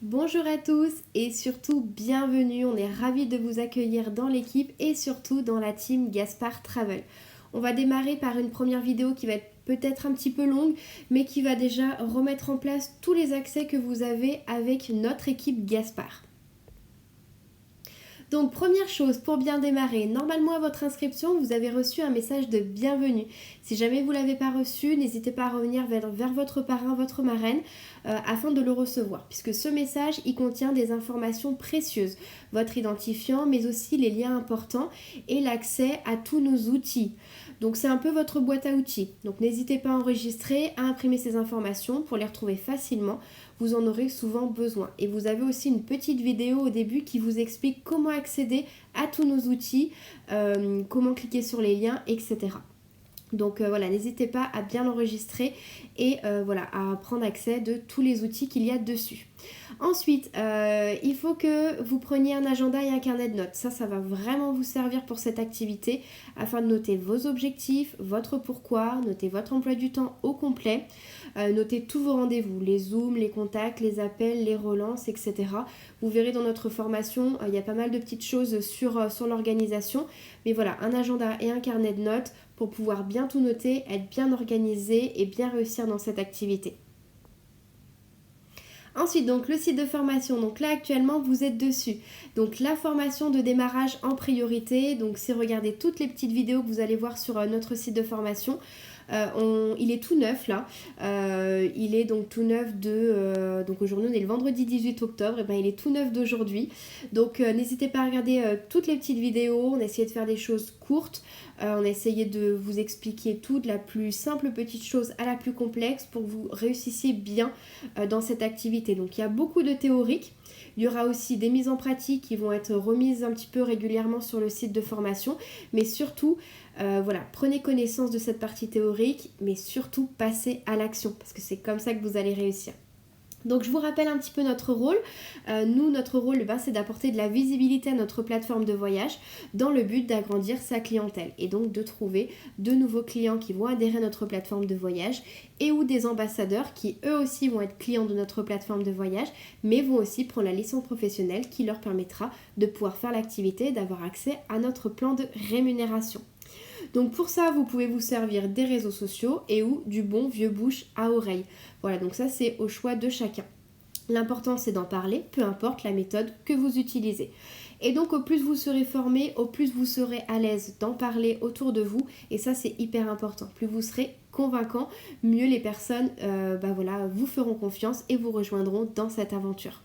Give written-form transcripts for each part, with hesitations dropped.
Bonjour à tous et surtout bienvenue, on est ravis de vous accueillir dans l'équipe et surtout dans la team Gaspard Travel. On va démarrer par une première vidéo qui va être peut-être un petit peu longue mais qui va déjà remettre en place tous les accès que vous avez avec notre équipe Gaspard. Donc première chose, pour bien démarrer, normalement à votre inscription, vous avez reçu un message de bienvenue. Si jamais vous ne l'avez pas reçu, n'hésitez pas à revenir vers votre parrain, votre marraine, afin de le recevoir. Puisque ce message, il contient des informations précieuses. Votre identifiant, mais aussi les liens importants et l'accès à tous nos outils. Donc c'est un peu votre boîte à outils. Donc n'hésitez pas à enregistrer, à imprimer ces informations pour les retrouver facilement. Vous en aurez souvent besoin. Et vous avez aussi une petite vidéo au début qui vous explique comment accéder à tous nos outils, comment cliquer sur les liens, etc. Donc voilà, n'hésitez pas à bien l'enregistrer et voilà, à prendre accès de tous les outils qu'il y a dessus. Ensuite, il faut que vous preniez un agenda et un carnet de notes. Ça va vraiment vous servir pour cette activité afin de noter vos objectifs, votre pourquoi, noter votre emploi du temps au complet, noter tous vos rendez-vous, les zooms, les contacts, les appels, les relances, etc. Vous verrez dans notre formation, il y a pas mal de petites choses sur l'organisation. Mais voilà, un agenda et un carnet de notes pour pouvoir bien tout noter, être bien organisé et bien réussir dans cette activité. Ensuite, donc le site de formation, donc là actuellement vous êtes dessus. Donc la formation de démarrage en priorité, donc c'est regarder toutes les petites vidéos que vous allez voir sur notre site de formation. Il est tout neuf là, il est donc tout neuf donc aujourd'hui on est le vendredi 18 octobre, et ben il est tout neuf d'aujourd'hui, donc n'hésitez pas à regarder toutes les petites vidéos, on a essayé de faire des choses courtes, on a essayé de vous expliquer tout, de la plus simple petite chose à la plus complexe pour que vous réussissiez bien dans cette activité. Donc il y a beaucoup de théorique. Il y aura aussi des mises en pratique qui vont être remises un petit peu régulièrement sur le site de formation, mais surtout, voilà, prenez connaissance de cette partie théorique, mais surtout passez à l'action, parce que c'est comme ça que vous allez réussir. Donc je vous rappelle un petit peu notre rôle. Notre rôle, c'est d'apporter de la visibilité à notre plateforme de voyage dans le but d'agrandir sa clientèle et donc de trouver de nouveaux clients qui vont adhérer à notre plateforme de voyage et ou des ambassadeurs qui eux aussi vont être clients de notre plateforme de voyage mais vont aussi prendre la licence professionnelle qui leur permettra de pouvoir faire l'activité et d'avoir accès à notre plan de rémunération. Donc pour ça, vous pouvez vous servir des réseaux sociaux et ou du bon vieux bouche à oreille. Voilà, donc ça c'est au choix de chacun. L'important c'est d'en parler, peu importe la méthode que vous utilisez. Et donc au plus vous serez formé, au plus vous serez à l'aise d'en parler autour de vous. Et ça c'est hyper important. Plus vous serez convaincant, mieux les personnes vous feront confiance et vous rejoindront dans cette aventure.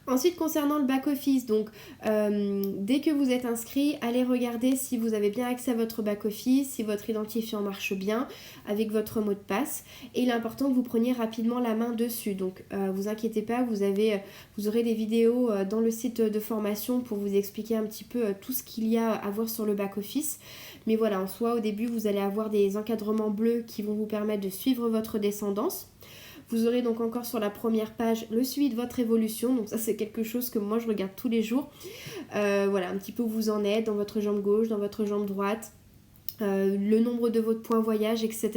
Ensuite, concernant le back-office, donc dès que vous êtes inscrit, allez regarder si vous avez bien accès à votre back-office, si votre identifiant marche bien avec votre mot de passe. Et il est important que vous preniez rapidement la main dessus. Donc vous inquiétez pas, vous aurez des vidéos dans le site de formation pour vous expliquer un petit peu tout ce qu'il y a à voir sur le back-office. Mais voilà, en soi, au début, vous allez avoir des encadrements bleus qui vont vous permettre de suivre votre descendance. Vous aurez donc encore sur la première page le suivi de votre évolution. Donc ça c'est quelque chose que moi je regarde tous les jours. Voilà, un petit peu où vous en êtes dans votre jambe gauche, dans votre jambe droite. Le nombre de votre points voyage, etc.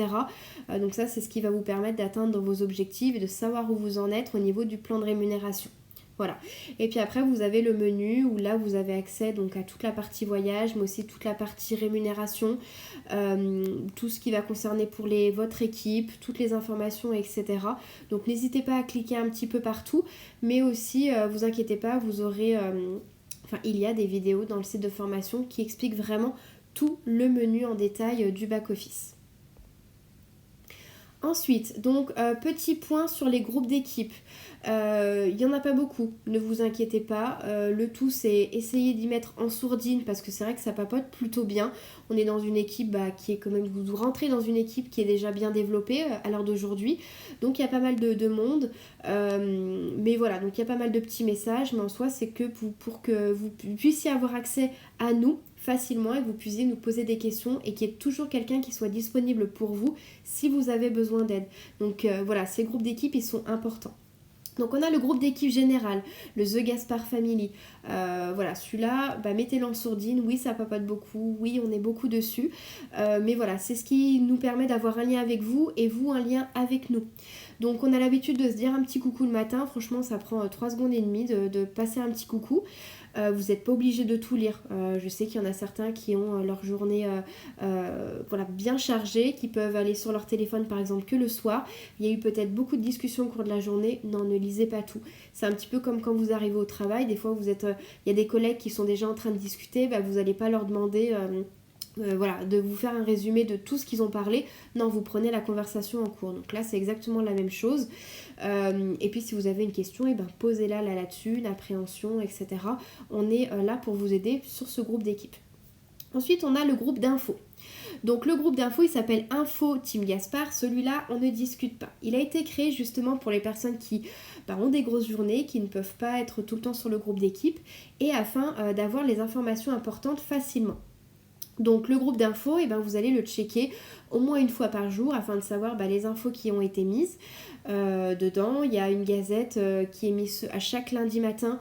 Donc ça c'est ce qui va vous permettre d'atteindre vos objectifs et de savoir où vous en êtes au niveau du plan de rémunération. Voilà. Et puis après vous avez le menu où là vous avez accès donc à toute la partie voyage mais aussi toute la partie rémunération, tout ce qui va concerner pour votre équipe, toutes les informations, etc. Donc n'hésitez pas à cliquer un petit peu partout, mais aussi vous inquiétez pas, vous aurez il y a des vidéos dans le site de formation qui expliquent vraiment tout le menu en détail du back-office. Ensuite, donc petit point sur les groupes d'équipe. Il n'y en a pas beaucoup, ne vous inquiétez pas. Le tout c'est essayer d'y mettre en sourdine parce que c'est vrai que ça papote plutôt bien. On est dans une équipe qui est quand même, vous rentrez dans une équipe qui est déjà bien développée à l'heure d'aujourd'hui. Donc il y a pas mal de monde. Mais voilà, donc il y a pas mal de petits messages. Mais en soi c'est que pour que vous puissiez avoir accès à nous facilement et que vous puissiez nous poser des questions et qu'il y ait toujours quelqu'un qui soit disponible pour vous si vous avez besoin d'aide. Donc voilà, ces groupes d'équipe ils sont importants. Donc on a le groupe d'équipe général, le The Gaspard Family. Voilà, celui-là, mettez-le en sourdine. Oui, ça papote beaucoup. Oui, on est beaucoup dessus. Mais voilà, c'est ce qui nous permet d'avoir un lien avec vous et vous un lien avec nous. Donc on a l'habitude de se dire un petit coucou le matin, franchement ça prend 3 secondes et demie de passer un petit coucou. Vous n'êtes pas obligé de tout lire. Je sais qu'il y en a certains qui ont leur journée voilà, bien chargée, qui peuvent aller sur leur téléphone par exemple que le soir. Il y a eu peut-être beaucoup de discussions au cours de la journée. Non, ne lisez pas tout. C'est un petit peu comme quand vous arrivez au travail. Des fois, il y a des collègues qui sont déjà en train de discuter. Vous n'allez pas leur demander... voilà, de vous faire un résumé de tout ce qu'ils ont parlé. Non, vous prenez la conversation en cours. Donc là, c'est exactement la même chose. Et puis, si vous avez une question, posez-la là-dessus, une appréhension, etc. On est là pour vous aider sur ce groupe d'équipe. Ensuite, on a le groupe d'infos. Donc le groupe d'infos, il s'appelle Info Team Gaspard. Celui-là, on ne discute pas. Il a été créé justement pour les personnes qui ont des grosses journées, qui ne peuvent pas être tout le temps sur le groupe d'équipe, et afin d'avoir les informations importantes facilement. Donc le groupe d'infos, vous allez le checker au moins une fois par jour afin de savoir les infos qui ont été mises dedans. Il y a une gazette qui est mise à chaque lundi matin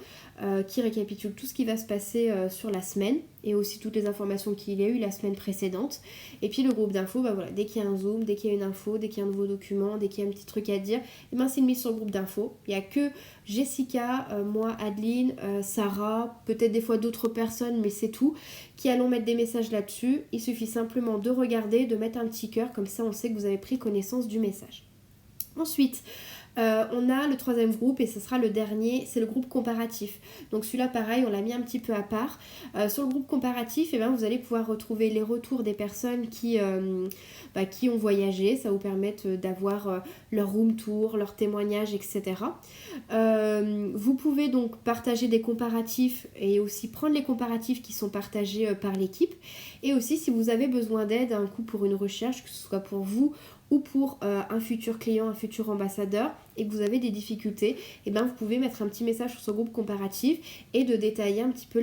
qui récapitule tout ce qui va se passer sur la semaine et aussi toutes les informations qu'il y a eu la semaine précédente. Et puis le groupe d'infos, dès qu'il y a un zoom, dès qu'il y a une info, dès qu'il y a un nouveau document, dès qu'il y a un petit truc à dire, c'est mis sur le groupe d'infos. Il n'y a que Jessica, moi, Adeline, Sarah, peut-être des fois d'autres personnes, mais c'est tout, qui allons mettre des messages là-dessus. Il suffit simplement de regarder, de mettre un petit cœur, comme ça on sait que vous avez pris connaissance du message. Ensuite, on a le troisième groupe et ce sera le dernier, c'est le groupe comparatif. Donc celui-là pareil, on l'a mis un petit peu à part. Sur le groupe comparatif, vous allez pouvoir retrouver les retours des personnes qui ont voyagé. Ça va vous permettre d'avoir leur room tour, leurs témoignages, etc. Vous pouvez donc partager des comparatifs et aussi prendre les comparatifs qui sont partagés par l'équipe. Et aussi si vous avez besoin d'aide, un coup pour une recherche, que ce soit pour vous ou pour un futur client, un futur ambassadeur, et que vous avez des difficultés, vous pouvez mettre un petit message sur ce groupe comparatif et de détailler un petit peu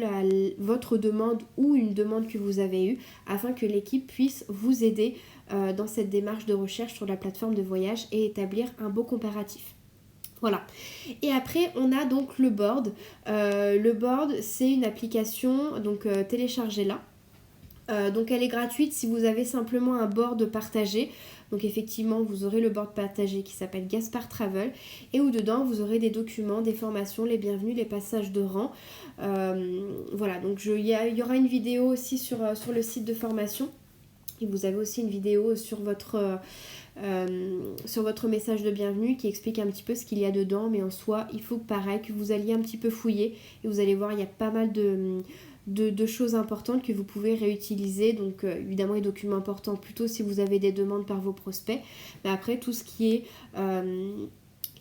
votre demande ou une demande que vous avez eue afin que l'équipe puisse vous aider dans cette démarche de recherche sur la plateforme de voyage et établir un beau comparatif. Voilà. Et après, on a donc le board. Le board, c'est une application, donc téléchargez-la. Donc elle est gratuite si vous avez simplement un board partagé. Donc effectivement vous aurez le board partagé qui s'appelle Gaspard Travel et où dedans vous aurez des documents, des formations, les bienvenus, les passages de rang. Voilà, donc il y aura une vidéo aussi sur le site de formation. Et vous avez aussi une vidéo sur votre message de bienvenue qui explique un petit peu ce qu'il y a dedans. Mais en soi, il faut pareil que vous alliez un petit peu fouiller et vous allez voir, il y a pas mal de choses importantes que vous pouvez réutiliser. Donc évidemment les documents importants plutôt si vous avez des demandes par vos prospects, mais après tout ce qui est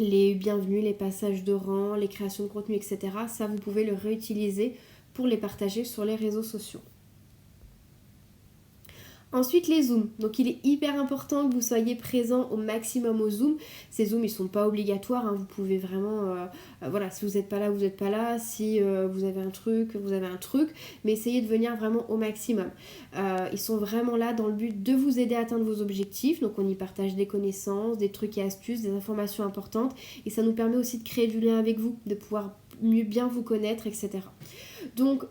les bienvenus, les passages de rang, les créations de contenu, etc., ça vous pouvez le réutiliser pour les partager sur les réseaux sociaux. Ensuite les zooms, donc il est hyper important que vous soyez présent au maximum aux zooms. Ces zooms ils sont pas obligatoires, vous pouvez vraiment, si vous n'êtes pas là, vous n'êtes pas là, si vous avez un truc, vous avez un truc, mais essayez de venir vraiment au maximum. Ils sont vraiment là dans le but de vous aider à atteindre vos objectifs, donc on y partage des connaissances, des trucs et astuces, des informations importantes, et ça nous permet aussi de créer du lien avec vous, de pouvoir mieux bien vous connaître, etc. Donc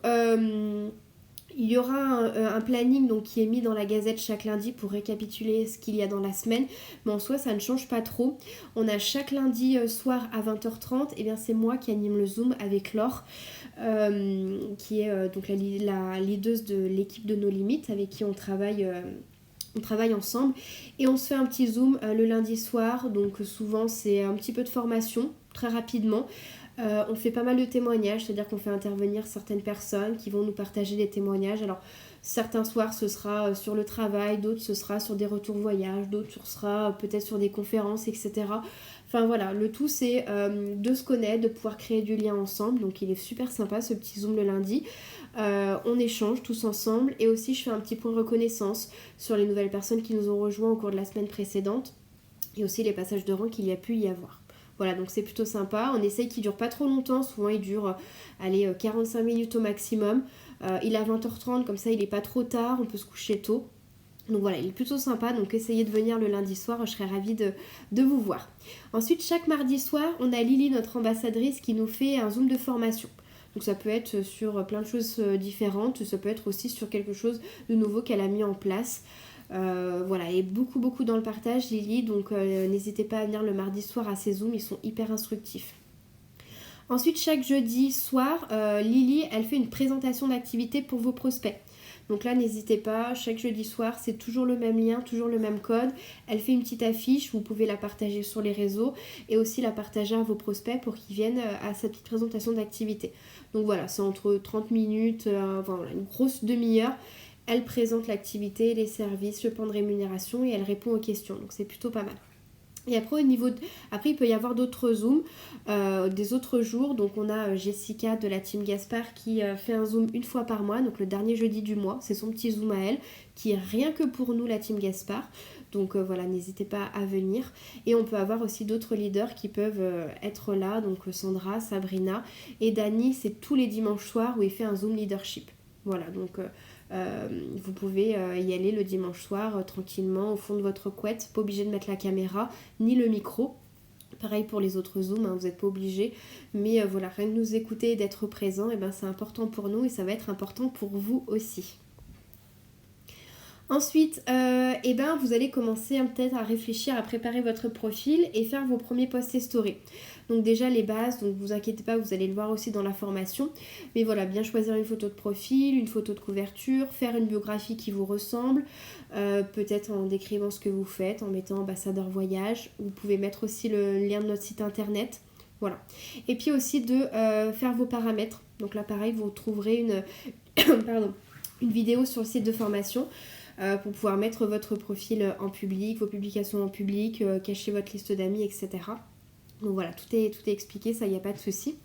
il y aura un planning donc, qui est mis dans la gazette chaque lundi pour récapituler ce qu'il y a dans la semaine. Mais en soi, ça ne change pas trop. On a chaque lundi soir à 20h30, et bien c'est moi qui anime le Zoom avec Laure, qui est donc la leaduse de l'équipe de No Limit, avec qui on travaille ensemble. Et on se fait un petit Zoom le lundi soir. Donc souvent, c'est un petit peu de formation, très rapidement. On fait pas mal de témoignages, c'est-à-dire qu'on fait intervenir certaines personnes qui vont nous partager des témoignages. Alors certains soirs ce sera sur le travail, d'autres ce sera sur des retours voyage, d'autres ce sera peut-être sur des conférences, etc. Enfin voilà, le tout c'est de se connaître, de pouvoir créer du lien ensemble. Donc il est super sympa ce petit Zoom le lundi. On échange tous ensemble et aussi je fais un petit point reconnaissance sur les nouvelles personnes qui nous ont rejoints au cours de la semaine précédente et aussi les passages de rang qu'il y a pu y avoir. Voilà, donc c'est plutôt sympa. On essaye qu'il ne dure pas trop longtemps. Souvent, il dure 45 minutes au maximum. Il est à 20h30, comme ça, il n'est pas trop tard. On peut se coucher tôt. Donc voilà, il est plutôt sympa. Donc essayez de venir le lundi soir. Je serais ravie de vous voir. Ensuite, chaque mardi soir, on a Lily, notre ambassadrice, qui nous fait un Zoom de formation. Donc ça peut être sur plein de choses différentes. Ça peut être aussi sur quelque chose de nouveau qu'elle a mis en place. Voilà, et beaucoup dans le partage, Lily, donc n'hésitez pas à venir le mardi soir à ces Zooms, ils sont hyper instructifs. Ensuite, chaque jeudi soir, Lily, elle fait une présentation d'activité pour vos prospects. Donc là, n'hésitez pas, chaque jeudi soir, c'est toujours le même lien, toujours le même code. Elle fait une petite affiche, vous pouvez la partager sur les réseaux et aussi la partager à vos prospects pour qu'ils viennent à sa petite présentation d'activité. Donc voilà, c'est entre 30 minutes, voilà, une grosse demi-heure. Elle présente l'activité, les services, le plan de rémunération et elle répond aux questions. Donc c'est plutôt pas mal. Et après, après, il peut y avoir d'autres Zooms, des autres jours. Donc, on a Jessica de la team Gaspard qui fait un Zoom une fois par mois, donc le dernier jeudi du mois. C'est son petit Zoom à elle, qui est rien que pour nous, la team Gaspard. Donc, voilà, n'hésitez pas à venir. Et on peut avoir aussi d'autres leaders qui peuvent être là. Donc, Sandra, Sabrina et Dani, c'est tous les dimanches soirs où il fait un Zoom leadership. Voilà, donc vous pouvez y aller le dimanche soir tranquillement au fond de votre couette, pas obligé de mettre la caméra ni le micro. Pareil pour les autres Zooms, hein, vous n'êtes pas obligé, mais voilà, rien de nous écouter et d'être présent, et ben, c'est important pour nous et ça va être important pour vous aussi. Ensuite, vous allez commencer peut-être à réfléchir à préparer votre profil et faire vos premiers posts et stories. Donc déjà les bases, donc vous inquiétez pas, vous allez le voir aussi dans la formation. Mais voilà, bien choisir une photo de profil, une photo de couverture, faire une biographie qui vous ressemble, peut-être en décrivant ce que vous faites, en mettant ambassadeur voyage. Vous pouvez mettre aussi le lien de notre site internet. Voilà. Et puis aussi de faire vos paramètres. Donc là pareil, vous trouverez une vidéo sur le site de formation. Pour pouvoir mettre votre profil en public, vos publications en public, cacher votre liste d'amis, etc. Donc voilà, tout est expliqué, ça, il n'y a pas de souci.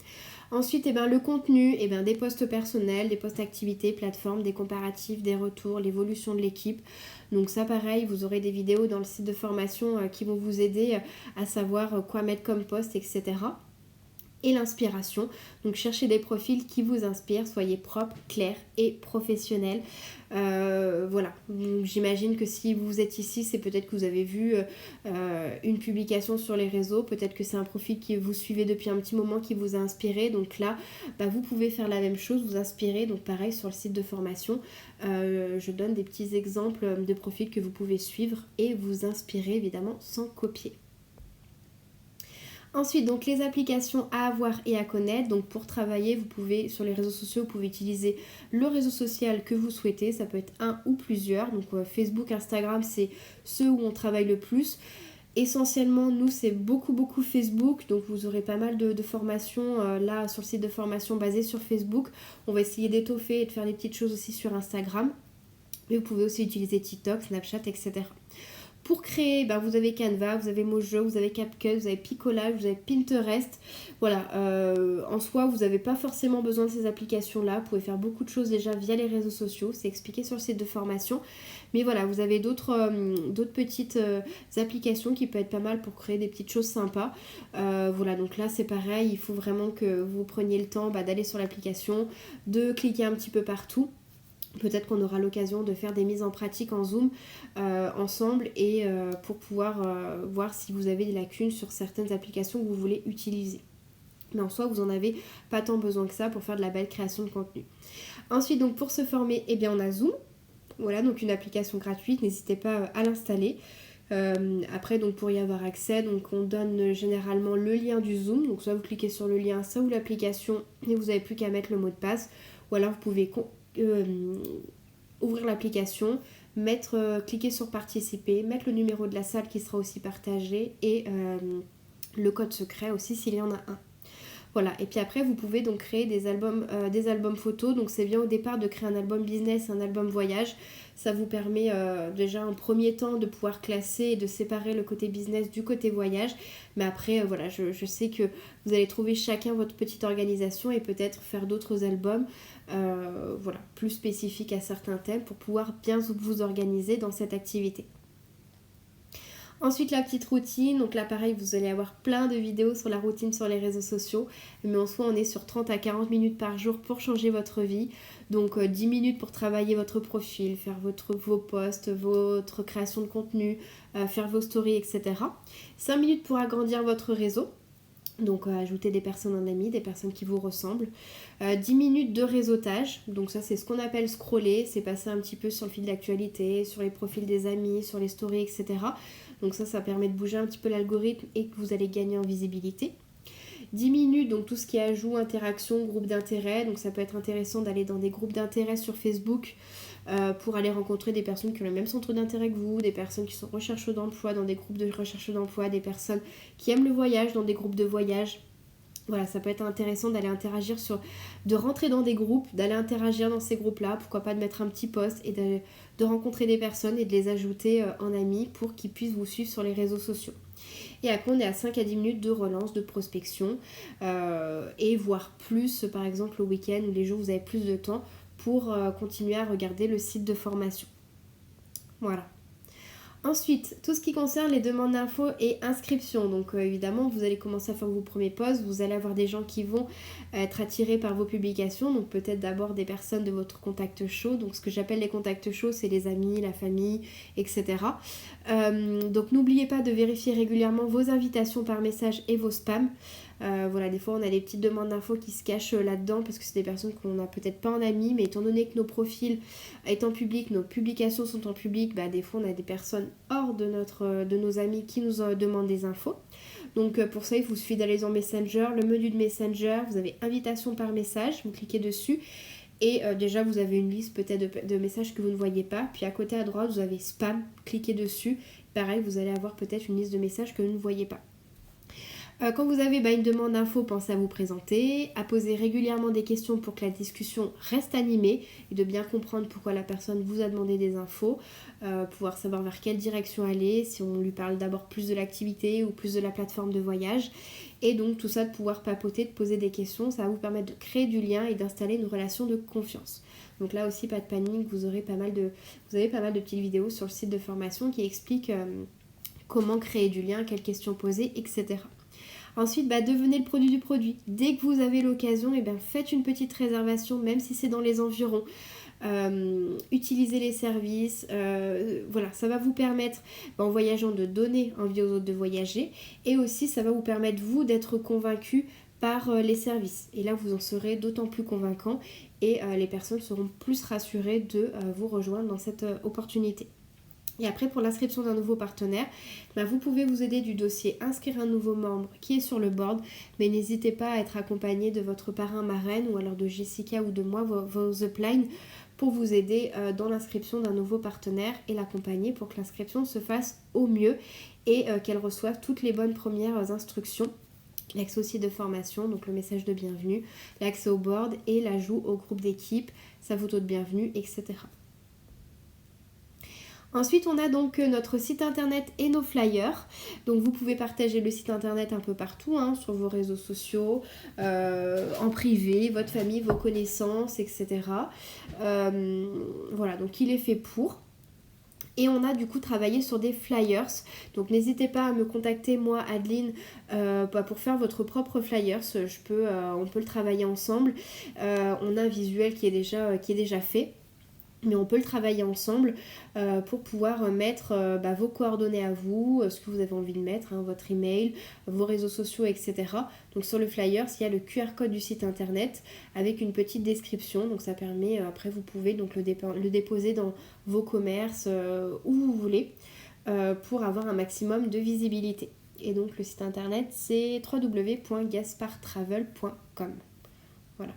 Ensuite, le contenu, des posts personnels, des posts activités, plateformes, des comparatifs, des retours, l'évolution de l'équipe. Donc ça, pareil, vous aurez des vidéos dans le site de formation qui vont vous aider à savoir quoi mettre comme post, etc. Et l'inspiration, donc cherchez des profils qui vous inspirent, soyez propre, clair et professionnel. Voilà, j'imagine que si vous êtes ici, c'est peut-être que vous avez vu une publication sur les réseaux, peut-être que c'est un profil que vous suivez depuis un petit moment qui vous a inspiré, donc là vous pouvez faire la même chose, vous inspirer. Donc pareil sur le site de formation, je donne des petits exemples de profils que vous pouvez suivre et vous inspirer évidemment sans copier. Ensuite, donc les applications à avoir et à connaître. Donc pour travailler, vous pouvez, sur les réseaux sociaux, vous pouvez utiliser le réseau social que vous souhaitez. Ça peut être un ou plusieurs. Donc Facebook, Instagram, c'est ceux où on travaille le plus. Essentiellement, nous, c'est beaucoup Facebook. Donc vous aurez pas mal de formations là sur le site de formation basé sur Facebook. On va essayer d'étoffer et de faire des petites choses aussi sur Instagram. Mais vous pouvez aussi utiliser TikTok, Snapchat, etc. Pour créer, vous avez Canva, vous avez Mojo, vous avez CapCut, vous avez Picolage, vous avez Pinterest. Voilà, en soi, vous n'avez pas forcément besoin de ces applications-là. Vous pouvez faire beaucoup de choses déjà via les réseaux sociaux. C'est expliqué sur le site de formation. Mais voilà, vous avez d'autres petites applications qui peuvent être pas mal pour créer des petites choses sympas. Voilà, donc là, c'est pareil. Il faut vraiment que vous preniez le temps d'aller sur l'application, de cliquer un petit peu partout. Peut-être qu'on aura l'occasion de faire des mises en pratique en Zoom ensemble et pour pouvoir voir si vous avez des lacunes sur certaines applications que vous voulez utiliser. Mais en soi, vous n'en avez pas tant besoin que ça pour faire de la belle création de contenu. Ensuite, donc pour se former, on a Zoom. Voilà, donc une application gratuite, n'hésitez pas à l'installer. Après, donc pour y avoir accès, donc on donne généralement le lien du Zoom. Donc soit vous cliquez sur le lien, soit ou l'application et vous n'avez plus qu'à mettre le mot de passe. Ou alors vous pouvez ouvrir l'application, cliquer sur participer, mettre le numéro de la salle qui sera aussi partagé et le code secret aussi s'il y en a un. Voilà, et puis après vous pouvez donc créer des albums photos. Donc c'est bien au départ de créer un album business, un album voyage. Ça vous permet déjà en premier temps de pouvoir classer et de séparer le côté business du côté voyage. Mais après, voilà, je sais que vous allez trouver chacun votre petite organisation et peut-être faire d'autres albums voilà, plus spécifiques à certains thèmes pour pouvoir bien vous organiser dans cette activité. Ensuite, la petite routine. Donc là, pareil, vous allez avoir plein de vidéos sur la routine sur les réseaux sociaux. Mais en soi, on est sur 30 à 40 minutes par jour pour changer votre vie. Donc 10 minutes pour travailler votre profil, faire vos posts, votre création de contenu, faire vos stories, etc. 5 minutes pour agrandir votre réseau. Donc ajouter des personnes en amis, des personnes qui vous ressemblent. 10 minutes de réseautage, donc ça c'est ce qu'on appelle scroller, c'est passer un petit peu sur le fil d'actualité, sur les profils des amis, sur les stories, etc. Donc ça permet de bouger un petit peu l'algorithme et que vous allez gagner en visibilité. 10 minutes, donc tout ce qui est ajout, interaction, groupe d'intérêt. Donc ça peut être intéressant d'aller dans des groupes d'intérêt sur Facebook pour aller rencontrer des personnes qui ont le même centre d'intérêt que vous, des personnes qui sont en recherche d'emploi dans des groupes de recherche d'emploi, des personnes qui aiment le voyage dans des groupes de voyage. Voilà, ça peut être intéressant d'aller interagir de rentrer dans des groupes, d'aller interagir dans ces groupes-là, pourquoi pas de mettre un petit post et de rencontrer des personnes et de les ajouter en amis pour qu'ils puissent vous suivre sur les réseaux sociaux. Et après, on est à 5 à 10 minutes de relance, de prospection et voire plus, par exemple, le week-end ou les jours où vous avez plus de temps pour continuer à regarder le site de formation. Voilà. Ensuite, tout ce qui concerne les demandes d'infos et inscriptions. Donc évidemment, vous allez commencer à faire vos premiers posts, vous allez avoir des gens qui vont être attirés par vos publications. Donc peut-être d'abord des personnes de votre contact chaud. Donc ce que j'appelle les contacts chauds, c'est les amis, la famille, etc. Donc n'oubliez pas de vérifier régulièrement vos invitations par message et vos spams. Voilà, des fois on a des petites demandes d'infos qui se cachent là-dedans parce que c'est des personnes qu'on n'a peut-être pas en amis, mais étant donné que nos profils étant publics, nos publications sont en public, des fois on a des personnes hors de nos amis qui nous demandent des infos. Donc pour ça il vous suffit d'aller dans Messenger, le menu de Messenger, vous avez invitation par message, vous cliquez dessus et déjà vous avez une liste peut-être de messages que vous ne voyez pas, puis à côté à droite vous avez spam, cliquez dessus, pareil vous allez avoir peut-être une liste de messages que vous ne voyez pas. Quand vous avez une demande d'info, pensez à vous présenter, à poser régulièrement des questions pour que la discussion reste animée et de bien comprendre pourquoi la personne vous a demandé des infos, pouvoir savoir vers quelle direction aller, si on lui parle d'abord plus de l'activité ou plus de la plateforme de voyage. Et donc tout ça, de pouvoir papoter, de poser des questions, ça va vous permettre de créer du lien et d'installer une relation de confiance. Donc là aussi, pas de panique, vous avez pas mal de petites vidéos sur le site de formation qui expliquent comment créer du lien, quelles questions poser, etc. Ensuite, devenez le produit du produit. Dès que vous avez l'occasion, faites une petite réservation, même si c'est dans les environs. Utilisez les services. Voilà, ça va vous permettre, en voyageant, de donner envie aux autres de voyager. Et aussi, ça va vous permettre, vous, d'être convaincu par les services. Et là, vous en serez d'autant plus convaincant et les personnes seront plus rassurées de vous rejoindre dans cette opportunité. Et après, pour l'inscription d'un nouveau partenaire, vous pouvez vous aider du dossier inscrire un nouveau membre qui est sur le board, mais n'hésitez pas à être accompagné de votre parrain marraine ou alors de Jessica ou de moi, vos uplines, pour vous aider dans l'inscription d'un nouveau partenaire et l'accompagner pour que l'inscription se fasse au mieux et qu'elle reçoive toutes les bonnes premières instructions. L'accès au site de formation, donc le message de bienvenue, l'accès au board et l'ajout au groupe d'équipe, sa photo de bienvenue, etc. Ensuite, on a donc notre site internet et nos flyers. Donc vous pouvez partager le site internet un peu partout, sur vos réseaux sociaux, en privé, votre famille, vos connaissances, etc. Voilà, donc il est fait pour. Et on a du coup travaillé sur des flyers. Donc n'hésitez pas à me contacter, moi, Adeline, pour faire votre propre flyers. On peut le travailler ensemble. On a un visuel qui est déjà fait. Mais on peut le travailler ensemble pour pouvoir mettre vos coordonnées à vous, ce que vous avez envie de mettre, votre email, vos réseaux sociaux, etc. Donc sur le flyer, il y a le QR code du site internet avec une petite description. Donc ça permet, après vous pouvez donc le déposer dans vos commerces, où vous voulez, pour avoir un maximum de visibilité. Et donc le site internet, c'est www.gaspartravel.com. Voilà.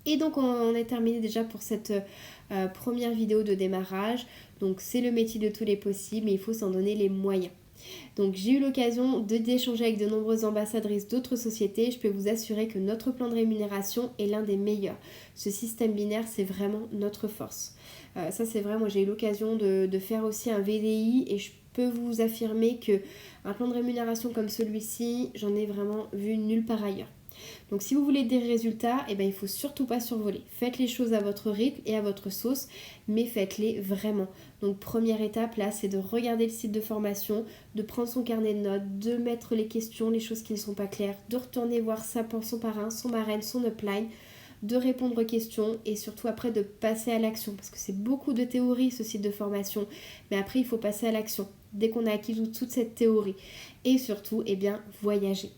Et donc on est terminé déjà pour cette première vidéo de démarrage. Donc c'est le métier de tous les possibles, mais il faut s'en donner les moyens. Donc j'ai eu l'occasion d'échanger avec de nombreuses ambassadrices d'autres sociétés. Je peux vous assurer que notre plan de rémunération est l'un des meilleurs. Ce système binaire, c'est vraiment notre force. Ça c'est vrai, moi j'ai eu l'occasion de faire aussi un VDI et je peux vous affirmer qu'un plan de rémunération comme celui-ci, j'en ai vraiment vu nulle part ailleurs. Donc si vous voulez des résultats, il ne faut surtout pas survoler. Faites les choses à votre rythme et à votre sauce, mais faites-les vraiment. Donc première étape là, c'est de regarder le site de formation, de prendre son carnet de notes, de mettre les questions, les choses qui ne sont pas claires, de retourner voir son parrain, son marraine, son upline, de répondre aux questions et surtout après de passer à l'action parce que c'est beaucoup de théorie ce site de formation, mais après il faut passer à l'action dès qu'on a acquis toute cette théorie et surtout voyager.